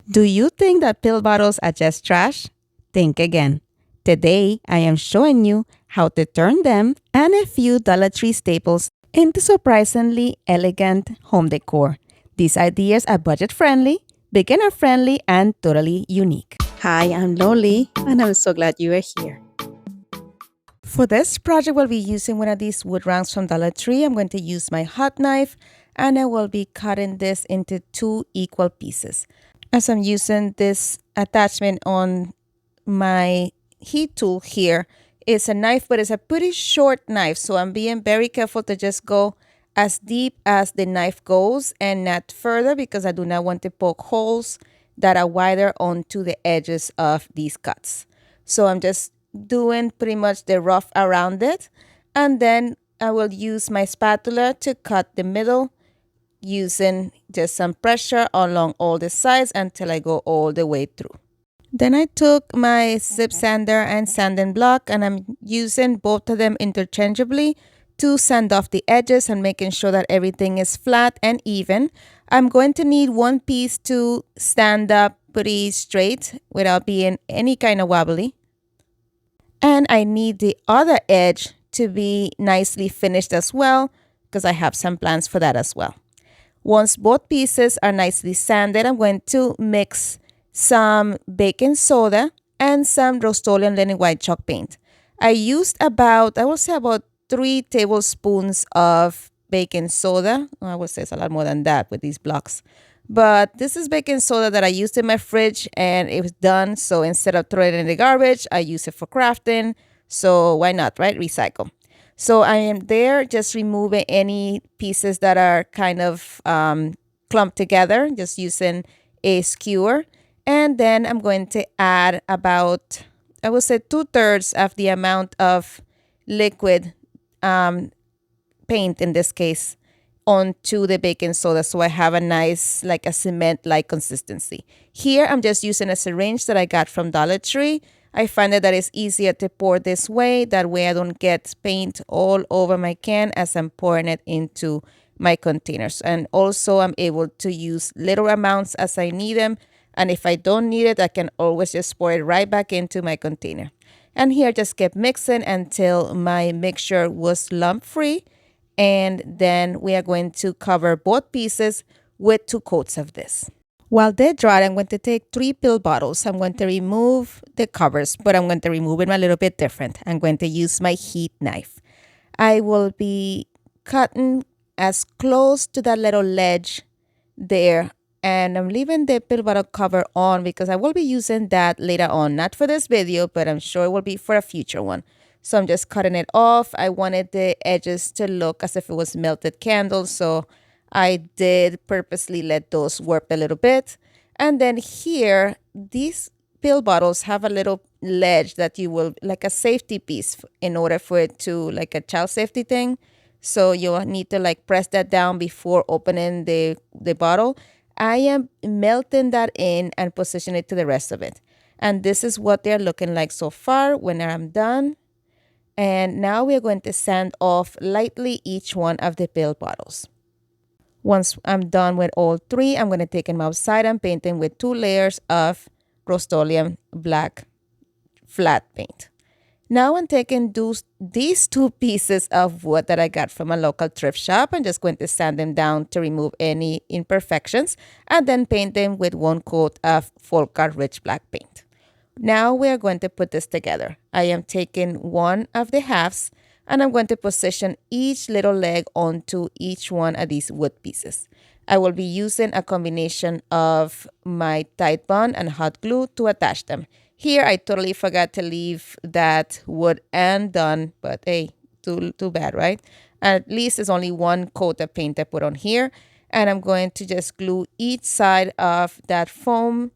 Do you think that pill bottles are just trash? Think again. Today, I am showing you how to turn them and a few Dollar Tree staples into surprisingly elegant home decor. These ideas are budget friendly, beginner friendly, and totally unique. Hi, I'm Loli, and I'm so glad you are here. For this project, we'll be using one of these wood rounds from Dollar Tree. I'm going to use my hot knife, and I will be cutting this into two equal pieces. As I'm using this attachment on my heat tool here, it's a knife, but it's a pretty short knife. So I'm being very careful to just go as deep as the knife goes and not further, because I do not want to poke holes that are wider onto the edges of these cuts. So I'm just doing pretty much the rough around it. And then I will use my spatula to cut the middle using just some pressure along all the sides until I go all the way through. Then I took my zip sander and sanding block, and I'm using both of them interchangeably to sand off the edges and making sure that everything is flat and even. I'm going to need one piece to stand up pretty straight without being any kind of wobbly. And I need the other edge to be nicely finished as well, because I have some plans for that as well. Once both pieces are nicely sanded, I'm going to mix some baking soda and some Rust-Oleum linen white chalk paint. I used about, I would say about 3 tablespoons of baking soda. I would say it's a lot more than that with these blocks. But this is baking soda that I used in my fridge and it was done. So instead of throwing it in the garbage, I use it for crafting. So why not, right? Recycle. So I am there just removing any pieces that are kind of clumped together, just using a skewer. And then I'm going to add about, I would say 2/3 of the amount of liquid paint in this case onto the baking soda, so I have a nice, like a cement-like consistency. Here, I'm just using a syringe that I got from Dollar Tree. I find that it's easier to pour this way. That way I don't get paint all over my can as I'm pouring it into my containers. And also I'm able to use little amounts as I need them. And if I don't need it, I can always just pour it right back into my container. And here I just kept mixing until my mixture was lump-free. And then we are going to cover both pieces with 2 coats of this. While they're dry, I'm going to take 3 pill bottles. I'm going to remove the covers, but I'm going to remove them a little bit different. I'm going to use my heat knife. I will be cutting as close to that little ledge there, and I'm leaving the pill bottle cover on because I will be using that later on. Not for this video, but I'm sure it will be for a future one. So I'm just cutting it off. I wanted the edges to look as if it was melted candles, so I did purposely let those warp a little bit. And then here, these pill bottles have a little ledge that you will, like a safety piece in order for it to, like a child safety thing. So you'll need to like press that down before opening the bottle. I am melting that in and position it to the rest of it. And this is what they're looking like so far when I'm done. And now we're going to sand off lightly each one of the pill bottles. Once I'm done with all 3, I'm going to take them outside and paint them with 2 layers of Rust-Oleum black flat paint. Now I'm taking these 2 pieces of wood that I got from a local thrift shop. I'm just going to sand them down to remove any imperfections and then paint them with 1 coat of Folka Rich Black paint. Now we are going to put this together. I am taking one of the halves and I'm going to position each little leg onto each one of these wood pieces. I will be using a combination of my Tide Bond and hot glue to attach them. Here I totally forgot to leave that wood undone, but hey, too bad, right? At least it's only 1 coat of paint I put on here. And I'm going to just glue each side of that foam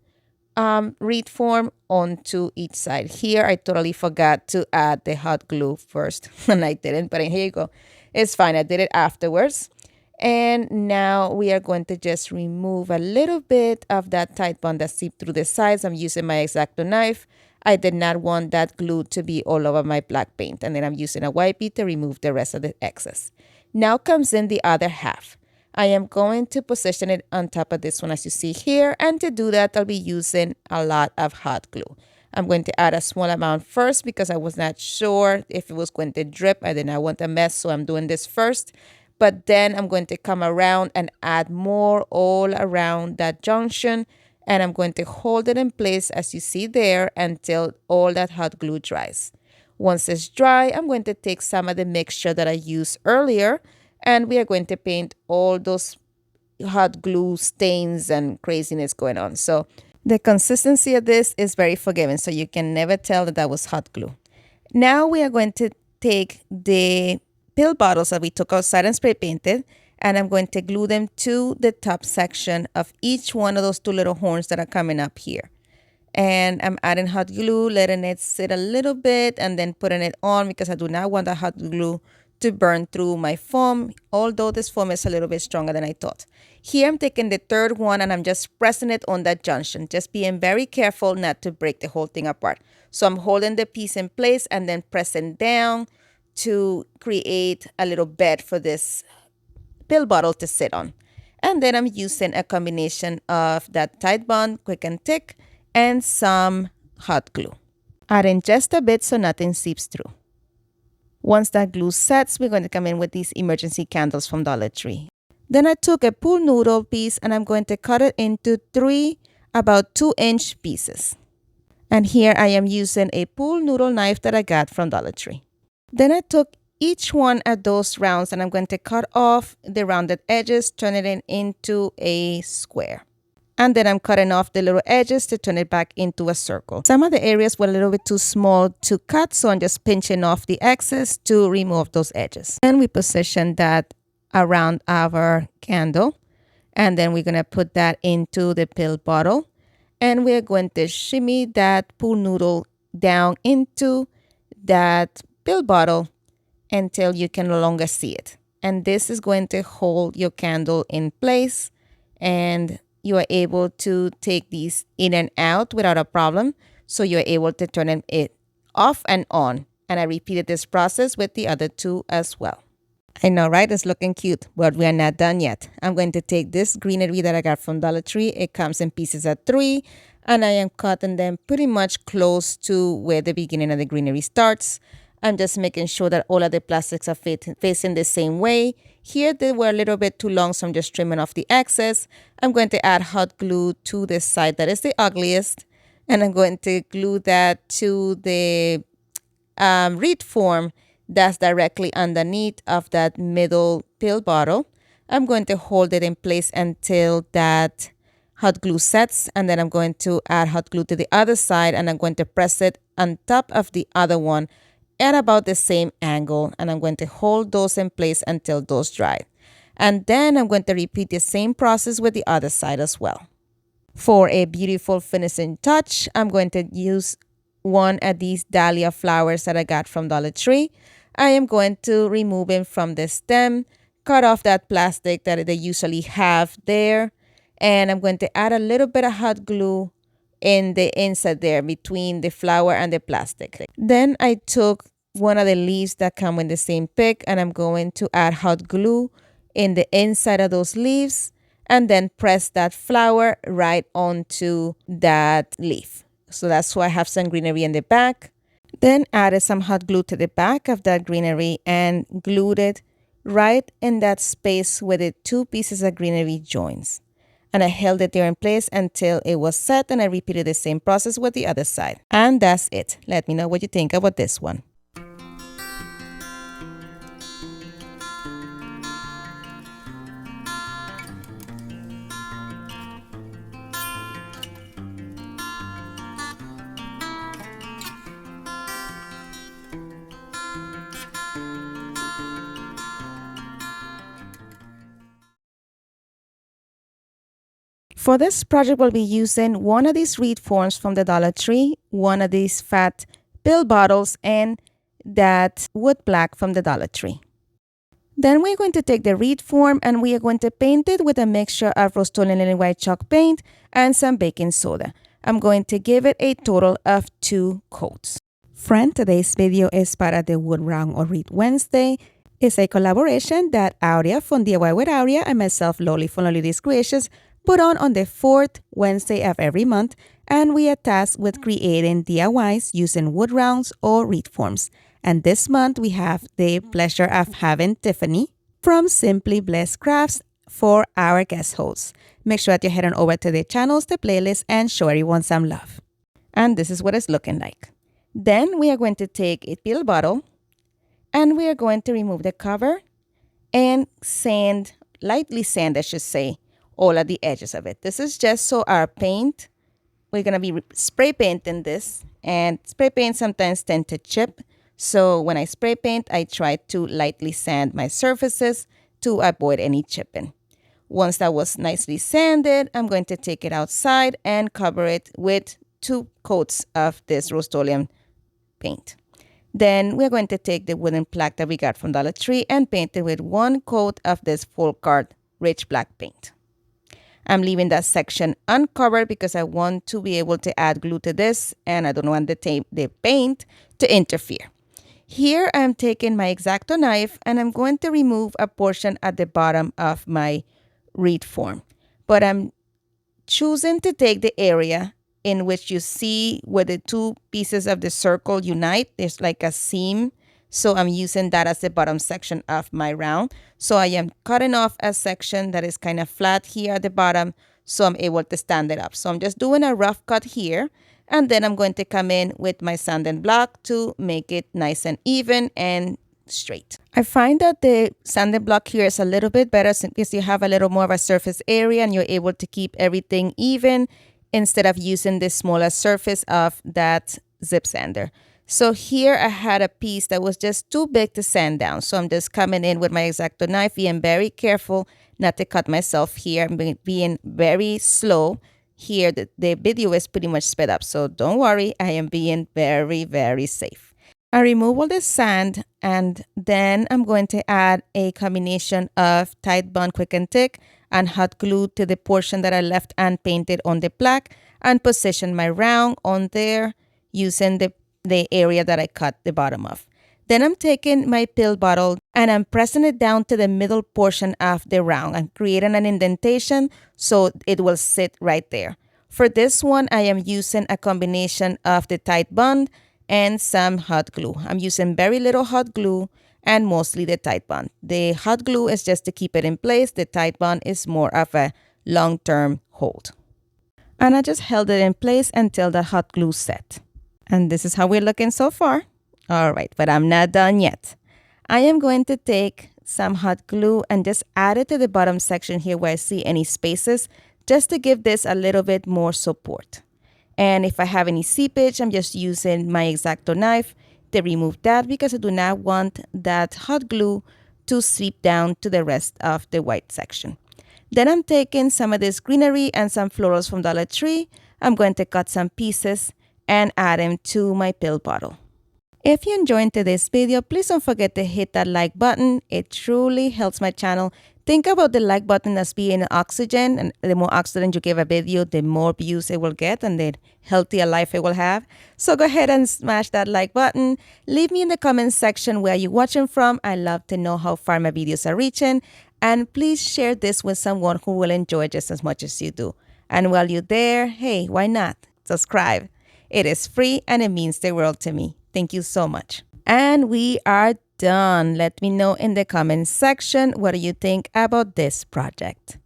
wreath form onto each side. Here I totally forgot to add the hot glue first and I didn't, but here you go. It's fine, I did it afterwards. And now we are going to just remove a little bit of that Tide Bond that seeped through the sides. I'm using my X-Acto knife. I did not want that glue to be all over my black paint. And then I'm using a wipey to remove the rest of the excess. Now comes in the other half. I am going to position it on top of this one as you see here. And to do that, I'll be using a lot of hot glue. I'm going to add a small amount first because I was not sure if it was going to drip. I did not want a mess, so I'm doing this first. But then I'm going to come around and add more all around that junction. And I'm going to hold it in place as you see there until all that hot glue dries. Once it's dry, I'm going to take some of the mixture that I used earlier, and we are going to paint all those hot glue stains and craziness going on. So the consistency of this is very forgiving, so you can never tell that was hot glue. Now we are going to take the pill bottles that we took outside and spray painted, and I'm going to glue them to the top section of each one of those two little horns that are coming up here. And I'm adding hot glue, letting it sit a little bit, and then putting it on because I do not want the hot glue to burn through my foam, although this foam is a little bit stronger than I thought. Here I'm taking the third one and I'm just pressing it on that junction, just being very careful not to break the whole thing apart. So I'm holding the piece in place and then pressing down to create a little bed for this pill bottle to sit on. And then I'm using a combination of that Tide Bond, Quick and Thick, and some hot glue. Adding just a bit so nothing seeps through. Once that glue sets, we're going to come in with these emergency candles from Dollar Tree. Then I took a pool noodle piece and I'm going to cut it into three about 2-inch pieces. And here I am using a pool noodle knife that I got from Dollar Tree. Then I took each one of those rounds and I'm going to cut off the rounded edges, turning it into a square. And then I'm cutting off the little edges to turn it back into a circle. Some of the areas were a little bit too small to cut, so I'm just pinching off the excess to remove those edges. And we position that around our candle. And then we're going to put that into the pill bottle. And we're going to shimmy that pool noodle down into that pill bottle until you can no longer see it. And this is going to hold your candle in place, and you are able to take these in and out without a problem. So you're able to turn it off and on. And I repeated this process with the other two as well. I know, right? It's looking cute, but we are not done yet. I'm going to take this greenery that I got from Dollar Tree. It comes in pieces of 3, and I am cutting them pretty much close to where the beginning of the greenery starts. I'm just making sure that all of the plastics are facing the same way. Here they were a little bit too long, so I'm just trimming off the excess. I'm going to add hot glue to the side that is the ugliest, and I'm going to glue that to the wreath form that's directly underneath of that middle pill bottle. I'm going to hold it in place until that hot glue sets, and then I'm going to add hot glue to the other side, and I'm going to press it on top of the other one at about the same angle, and I'm going to hold those in place until those dry. And then I'm going to repeat the same process with the other side as well. For a beautiful finishing touch, I'm going to use one of these dahlia flowers that I got from Dollar Tree. I am going to remove them from the stem, cut off that plastic that they usually have there, and I'm going to add a little bit of hot glue in the inside there between the flower and the plastic. Then I took one of the leaves that come in the same pick, and I'm going to add hot glue in the inside of those leaves and then press that flower right onto that leaf. So that's why I have some greenery in the back. Then added some hot glue to the back of that greenery and glued it right in that space where the two pieces of greenery joins. And I held it there in place until it was set, and I repeated the same process with the other side. And that's it. Let me know what you think about this one. For this project, we'll be using one of these wreath forms from the Dollar Tree, one of these fat pill bottles, and that wood black from the Dollar Tree. Then we're going to take the wreath form and we are going to paint it with a mixture of Rust-Oleum Linen White Chalk paint and some baking soda. I'm going to give it a total of 2 coats. Friend, today's video is part of the Wood Round or Wreath Wednesday. is a collaboration that Aurea from DIY with Aurea and myself, Loli from Loli's Creations, put on the fourth Wednesday of every month, and we are tasked with creating DIYs using wood rounds or wreath forms. And this month, we have the pleasure of having Tiffany from Simply Blessed Crafts for our guest hosts. Make sure that you're heading over to their channels, the playlist, and show everyone some love. And this is what it's looking like. Then we are going to take a pill bottle and we are going to remove the cover and sand, lightly sand, I should say, all of the edges of it. This is just so our paint, we're going to be spray painting this, and spray paint sometimes tend to chip. So when I spray paint, I try to lightly sand my surfaces to avoid any chipping. Once that was nicely sanded, I'm going to take it outside and cover it with 2 coats of this Rust-Oleum paint. Then we're going to take the wooden plaque that we got from Dollar Tree and paint it with 1 coat of this full card rich black paint. I'm leaving that section uncovered because I want to be able to add glue to this, and I don't want the paint to interfere. Here I'm taking my X-Acto knife and I'm going to remove a portion at the bottom of my wreath form. But I'm choosing to take the area in which you see where the 2 pieces of the circle unite. There's like a seam. So I'm using that as the bottom section of my round. So I am cutting off a section that is kind of flat here at the bottom, so I'm able to stand it up. So I'm just doing a rough cut here, and then I'm going to come in with my sanding block to make it nice and even and straight. I find that the sanding block here is a little bit better because you have a little more of a surface area and you're able to keep everything even instead of using the smaller surface of that zip sander. So here I had a piece that was just too big to sand down. So I'm just coming in with my X-Acto knife, being very careful not to cut myself here. I'm being very slow here. The video is pretty much sped up, so don't worry. I am being very, very safe. I remove all the sand, and then I'm going to add a combination of Tide Bond Quick and Thick and hot glue to the portion that I left unpainted on the plaque, and position my round on there using the area that I cut the bottom of. Then I'm taking my pill bottle and I'm pressing it down to the middle portion of the round and creating an indentation so it will sit right there. For this one, I am using a combination of the Tide Bond and some hot glue. I'm using very little hot glue and mostly the Tide Bond. The hot glue is just to keep it in place. The Tide Bond is more of a long-term hold. And I just held it in place until the hot glue set. And this is how we're looking so far. All right, but I'm not done yet. I am going to take some hot glue and just add it to the bottom section here where I see any spaces, just to give this a little bit more support. And if I have any seepage, I'm just using my X-Acto knife to remove that because I do not want that hot glue to seep down to the rest of the white section. Then I'm taking some of this greenery and some florals from Dollar Tree. I'm going to cut some pieces and add them to my pill bottle. If you enjoyed today's video, please don't forget to hit that like button. It truly helps my channel. Think about the like button as being oxygen, and the more oxygen you give a video, the more views it will get and the healthier life it will have. So go ahead and smash that like button. Leave me in the comment section where you're watching from. I love to know how far my videos are reaching. And please share this with someone who will enjoy just as much as you do. And while you're there, hey, why not? Subscribe. It is free and it means the world to me. Thank you so much. And we are done. Let me know in the comments section what do you think about this project.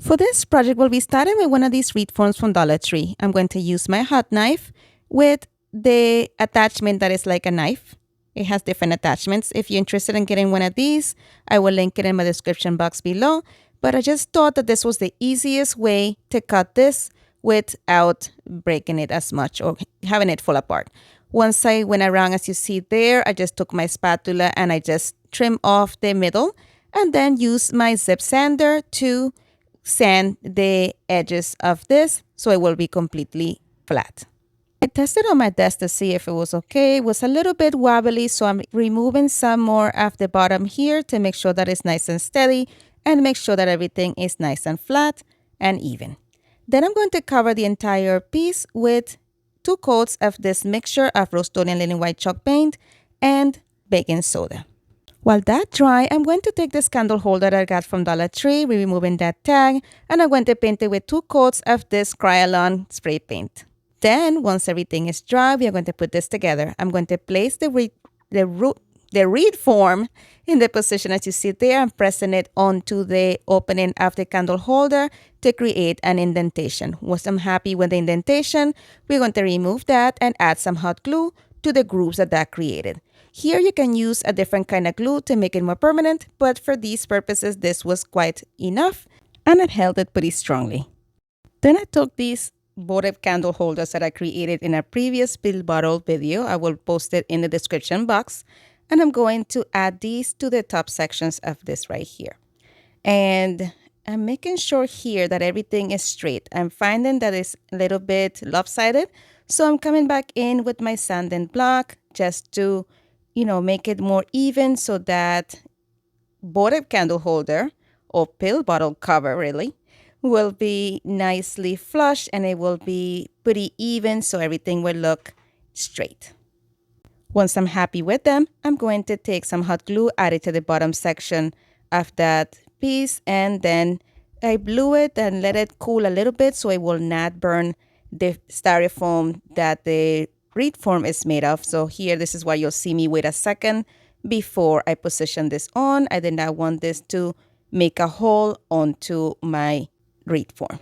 For this project, we'll be starting with one of these wreath forms from Dollar Tree. I'm going to use my hot knife with the attachment that is like a knife. It has different attachments. If you're interested in getting one of these, I will link it in my description box below. But I just thought that this was the easiest way to cut this without breaking it as much or having it fall apart. Once I went around, as you see there, I just took my spatula and I just trimmed off the middle and then used my zip sander to sand the edges of this so it will be completely flat. I tested on my desk to see if it was okay. It was a little bit wobbly, so I'm removing some more of the bottom here to make sure that it's nice and steady and make sure that everything is nice and flat and even. Then I'm going to cover the entire piece with 2 coats of this mixture of Rust-Oleum Linen White Chalk Paint and baking soda. While that dry, I'm going to take this candle holder that I got from Dollar Tree, removing that tag, and I'm going to paint it with 2 coats of this Krylon spray paint. Then, once everything is dry, we are going to put this together. I'm going to place the reed form in the position as you see there. I'm pressing it onto the opening of the candle holder to create an indentation. Once I'm happy with the indentation, we're going to remove that and add some hot glue to the grooves that created. Here you can use a different kind of glue to make it more permanent, but for these purposes, this was quite enough and it held it pretty strongly. Then I took these votive candle holders that I created in a previous pill bottle video. I will post it in the description box. And I'm going to add these to the top sections of this right here. And I'm making sure here that everything is straight. I'm finding that it's a little bit lopsided. So I'm coming back in with my sanding block just to, make it more even so that votive candle holder or pill bottle cover really will be nicely flush and it will be pretty even so everything will look straight. Once I'm happy with them, I'm going to take some hot glue, add it to the bottom section of that piece, and then I blew it and let it cool a little bit so it will not burn the styrofoam that the reed form is made of. So here, this is why you'll see me wait a second before I position this on. I did not want this to make a hole onto my reed form.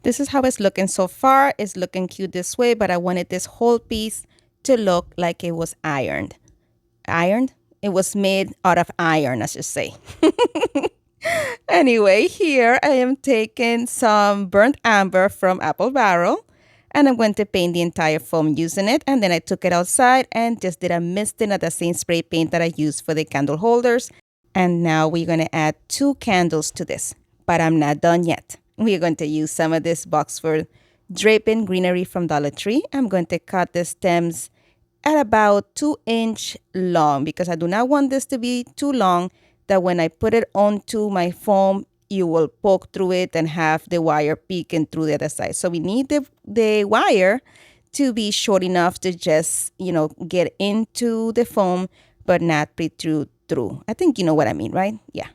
This is how it's looking so far. It's looking cute this way, but I wanted this whole piece to look like it was ironed. Ironed? It was made out of iron, I should say. Anyway, here I am taking some burnt amber from Apple Barrel, and I'm going to paint the entire foam using it. And then I took it outside and just did a misting of the same spray paint that I used for the candle holders. And now we're going to add 2 candles to this, but I'm not done yet. We're going to use some of this boxwood draping greenery from Dollar Tree. I'm going to cut the stems at about 2-inch long because I do not want this to be too long that when I put it onto my foam, you will poke through it and have the wire peeking through the other side. So we need the wire to be short enough to just, get into the foam, but not protrude through. I think you know what I mean, right? Yeah.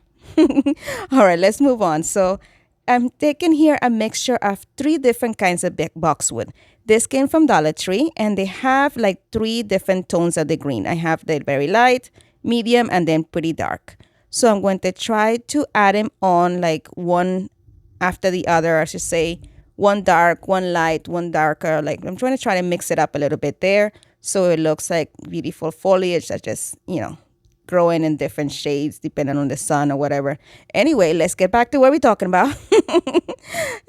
All right, let's move on. So I'm taking here a mixture of 3 different kinds of boxwood. This came from Dollar Tree, and they have like 3 different tones of the green. I have the very light, medium, and then pretty dark. So I'm going to try to add them on like one after the other, I should say. One dark, one light, one darker. Like I'm trying to mix it up a little bit there so it looks like beautiful foliage that just, growing in different shades depending on the sun or whatever. Anyway, let's get back to what we're talking about.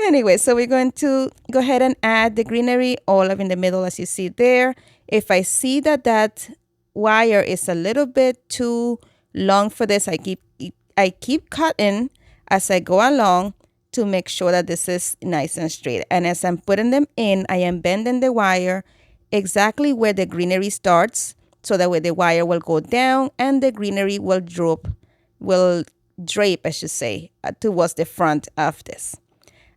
Anyway, so we're going to go ahead and add the greenery all up in the middle as you see there. If I see that wire is a little bit too long for this, I keep cutting as I go along to make sure that this is nice and straight. And as I'm putting them in, I am bending the wire exactly where the greenery starts, so that way the wire will go down and the greenery will drape, I should say, towards the front of this.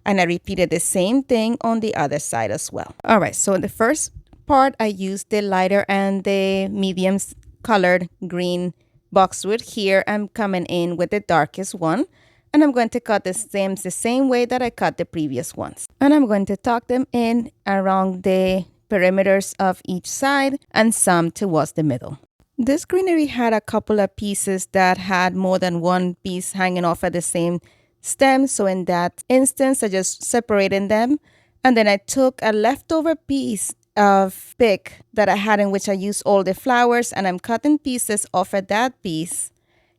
And I repeated the same thing on the other side as well. All right, so in the first part, I used the lighter and the medium colored green boxwood. Here, I'm coming in with the darkest one. And I'm going to cut the stems the same way that I cut the previous ones. And I'm going to tuck them in around the perimeters of each side and some towards the middle. This greenery had a couple of pieces that had more than one piece hanging off at the same stem. So in that instance, I just separated them. And then I took a leftover piece of pick that I had in which I used all the flowers, and I'm cutting pieces off of that piece.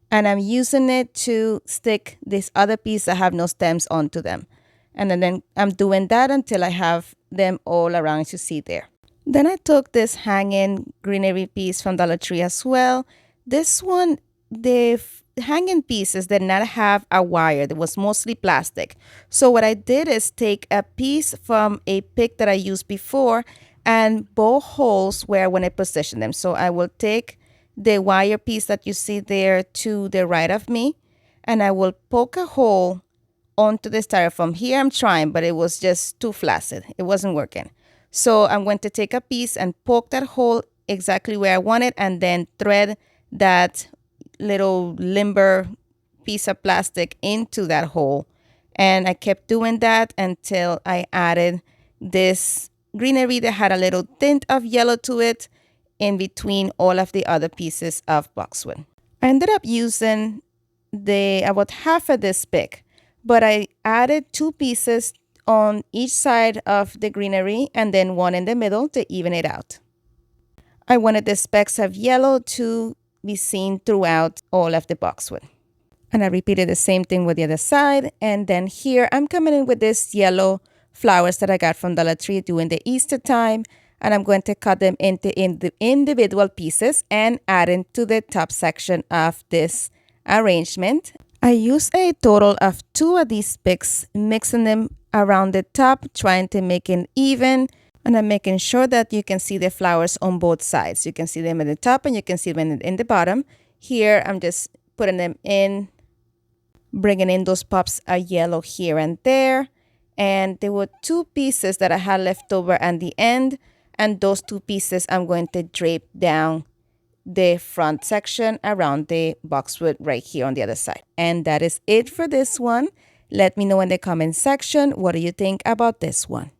And I'm using it to stick this other piece that have no stems onto them. And then I'm doing that until I have them all around, as you see there. Then I took this hanging greenery piece from Dollar Tree as well. This one, the hanging pieces did not have a wire. It was mostly plastic. So what I did is take a piece from a pick that I used before and bow holes where I want to position them. So I will take the wire piece that you see there to the right of me, and I will poke a hole onto the styrofoam. Here I'm trying, but it was just too flaccid. It wasn't working. So I'm going to take a piece and poke that hole exactly where I want it, and then thread that little limber piece of plastic into that hole. And I kept doing that until I added this greenery that had a little tint of yellow to it in between all of the other pieces of boxwood. I ended up using about half of this pick, but I added 2 pieces on each side of the greenery and then one in the middle to even it out. I wanted the specks of yellow to be seen throughout all of the boxwood. And I repeated the same thing with the other side. And then here I'm coming in with this yellow flowers that I got from Dollar Tree during the Easter time. And I'm going to cut them into individual pieces and add into the top section of this arrangement. I used a total of 2 of these picks, mixing them around the top, trying to make it even. And I'm making sure that you can see the flowers on both sides. You can see them at the top and you can see them in the bottom. Here, I'm just putting them in, bringing in those pops of yellow here and there. And there were 2 pieces that I had left over at the end. And those 2 pieces I'm going to drape down the front section around the boxwood right here on the other side. And that is it for this one. Let me know in the comment section, what do you think about this one?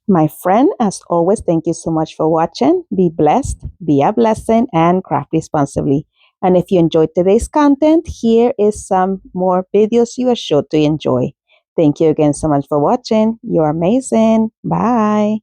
My friend, as always, thank you so much for watching. Be blessed, be a blessing, and craft responsibly. And if you enjoyed today's content, here is some more videos you are sure to enjoy. Thank you again so much for watching. You're amazing. Bye.